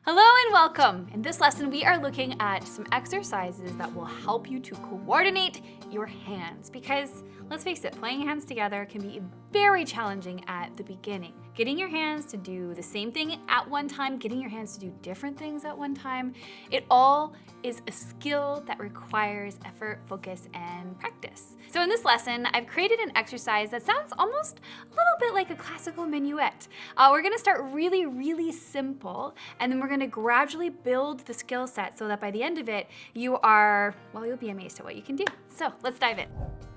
Hello and welcome! In this lesson, we are looking at some exercises that will help you to coordinate your hands because, let's face it, playing hands together can be very challenging at the beginning. Getting your hands to do the same thing at one time, getting your hands to do different things at one time, it all is a skill that requires effort, focus, and practice. So in this lesson, I've created an exercise that sounds almost a little bit like a classical minuet. We're gonna start really simple, and then we're gonna gradually build the skill set so that by the end of it, you'll be amazed at what you can do. So let's dive in.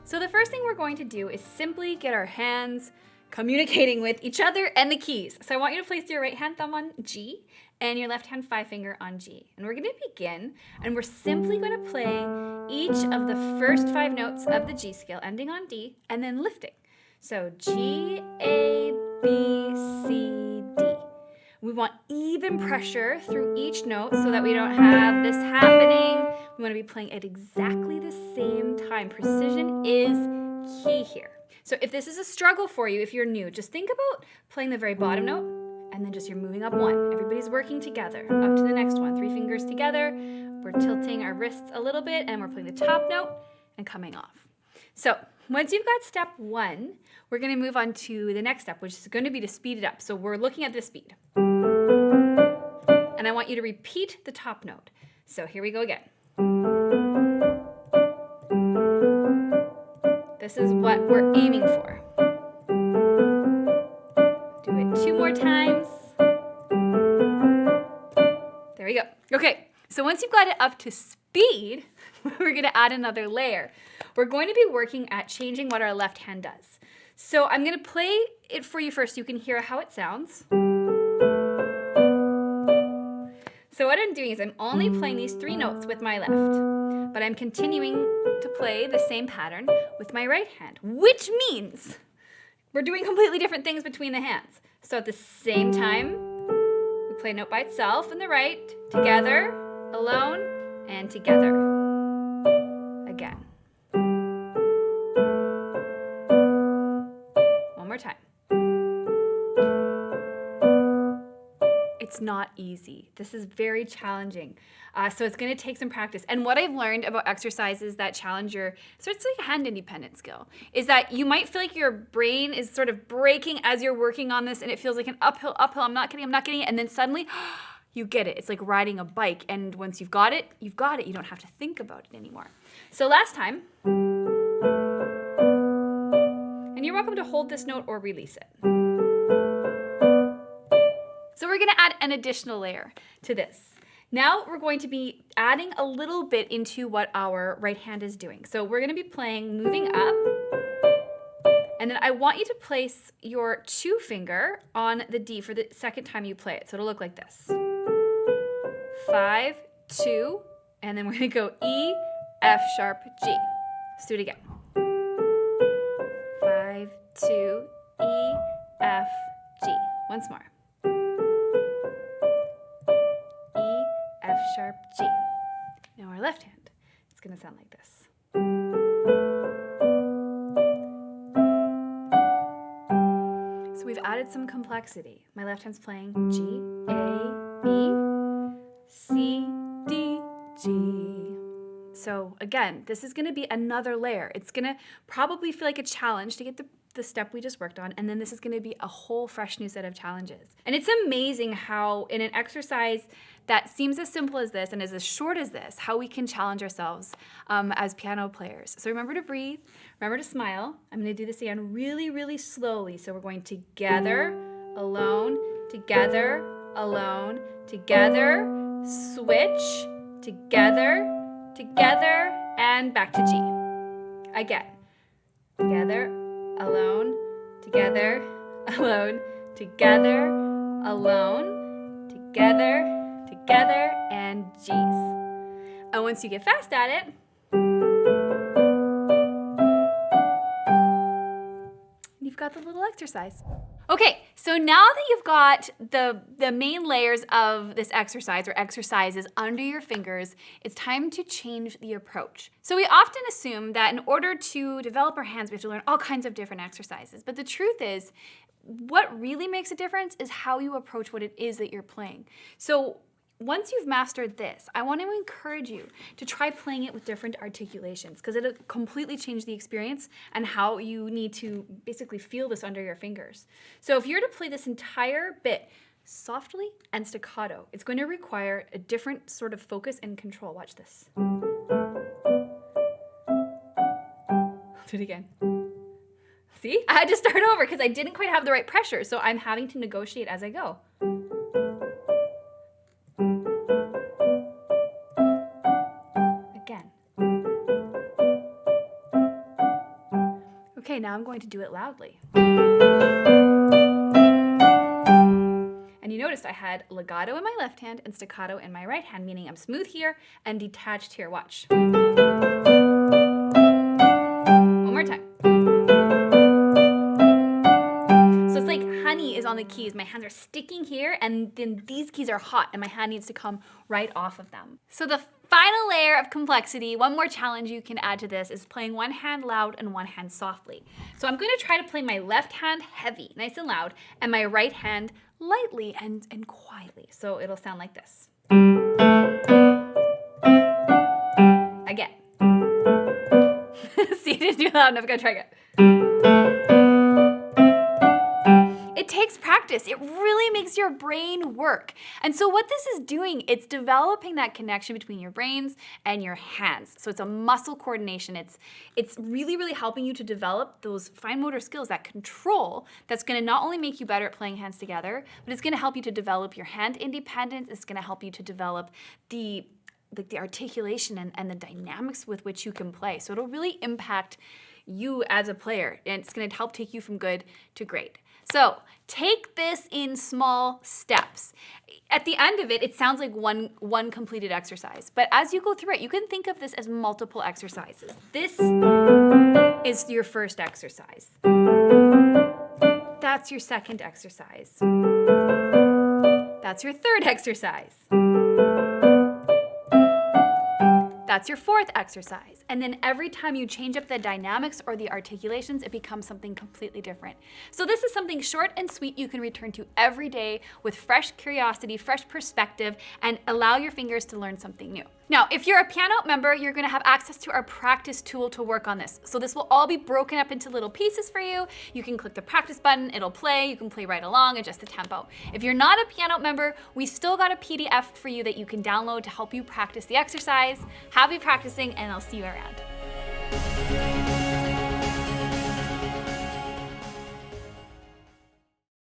So the first thing we're going to do is simply get our hands communicating with each other and the keys. So I want you to place your right hand thumb on G and your left hand 5-finger on G. And we're gonna begin, and we're simply gonna play each of the first 5 notes of the G scale ending on D and then lifting. So G, A, B, C, D. We want even pressure through each note so that we don't have this happening. We want to be playing at exactly the same time. Precision is key here. So if this is a struggle for you, if you're new, just think about playing the very bottom note and then just you're moving up one. Everybody's working together up to the next one. 3 fingers together. We're tilting our wrists a little bit and we're playing the top note and coming off. So once you've got step 1, we're going to move on to the next step, which is going to be to speed it up. So we're looking at this speed. And I want you to repeat the top note. So here we go again. This is what we're aiming for. Do it 2 more times. There we go. Okay, so once you've got it up to speed, we're gonna add another layer. We're going to be working at changing what our left hand does. So I'm gonna play it for you first so you can hear how it sounds. So what I'm doing is I'm only playing these 3 notes with my left, but I'm continuing to play the same pattern with my right hand, which means we're doing completely different things between the hands. So at the same time, we play a note by itself in the right, together, alone, and together. Again. One more time. It's not easy. This is very challenging. So it's gonna take some practice. And what I've learned about exercises that challenge so it's like a hand independent skill, is that you might feel like your brain is sort of breaking as you're working on this and it feels like an uphill, I'm not getting it. And then suddenly you get it. It's like riding a bike. And once you've got it, you've got it. You don't have to think about it anymore. So last time, and you're welcome to hold this note or release it. So we're gonna add an additional layer to this. Now we're going to be adding a little bit into what our right hand is doing. So we're gonna be playing moving up, and then I want you to place your 2 finger on the D for the second time you play it. So it'll look like this. 5, 2, and then we're gonna go E, F sharp, G. Let's do it again. 5, 2, E, F, G. Once more. F sharp, G. Now our left hand, it's gonna sound like this. So we've added some complexity. My left hand's playing G, A, B, C, D, G. So again, this is gonna be another layer. It's gonna probably feel like a challenge to get the step we just worked on, and then this is gonna be a whole fresh new set of challenges. And it's amazing how in an exercise that seems as simple as this and is as short as this, how we can challenge ourselves as piano players. So remember to breathe, remember to smile. I'm gonna do this again really slowly. So we're going together, alone, together, alone, together, switch, together, together, and back to G. Again, together, alone, together, alone, together, alone, together, together, and G's. And once you get fast at it, you've got the little exercise. Okay, so now that you've got the main layers of this exercise or exercises under your fingers, it's time to change the approach. So we often assume that in order to develop our hands, we have to learn all kinds of different exercises. But the truth is, what really makes a difference is how you approach what it is that you're playing. So once you've mastered this, I want to encourage you to try playing it with different articulations because it'll completely change the experience and how you need to basically feel this under your fingers. So if you're to play this entire bit softly and staccato, it's going to require a different sort of focus and control. Watch this. Do it again. See? I had to start over because I didn't quite have the right pressure, so I'm having to negotiate as I go. Okay, now I'm going to do it loudly. And you noticed I had legato in my left hand and staccato in my right hand, meaning I'm smooth here and detached here. Watch. One more time. So it's like honey is on the keys. My hands are sticking here, and then these keys are hot, and my hand needs to come right off of them. So the final layer of complexity, one more challenge you can add to this, is playing one hand loud and one hand softly. So I'm going to try to play my left hand heavy, nice and loud, and my right hand lightly and quietly. So it'll sound like this. Again. See, it didn't do loud enough. I'm gonna try again. It takes practice. It really makes your brain work. And so what this is doing, it's developing that connection between your brains and your hands. So it's a muscle coordination. It's really, really helping you to develop those fine motor skills, that control that's gonna not only make you better at playing hands together, but it's gonna help you to develop your hand independence. It's gonna help you to develop the articulation and the dynamics with which you can play. So it'll really impact you as a player, and it's gonna help take you from good to great. So take this in small steps. At the end of it, it sounds like one completed exercise. But as you go through it, you can think of this as multiple exercises. This is your first exercise. That's your second exercise. That's your third exercise. That's your fourth exercise. And then every time you change up the dynamics or the articulations, it becomes something completely different. So this is something short and sweet you can return to every day with fresh curiosity, fresh perspective, and allow your fingers to learn something new. Now, if you're a Pianote member, you're gonna have access to our practice tool to work on this. So this will all be broken up into little pieces for you. You can click the practice button, it'll play, you can play right along, adjust the tempo. If you're not a Pianote member, we still got a PDF for you that you can download to help you practice the exercise. Happy practicing, and I'll see you around.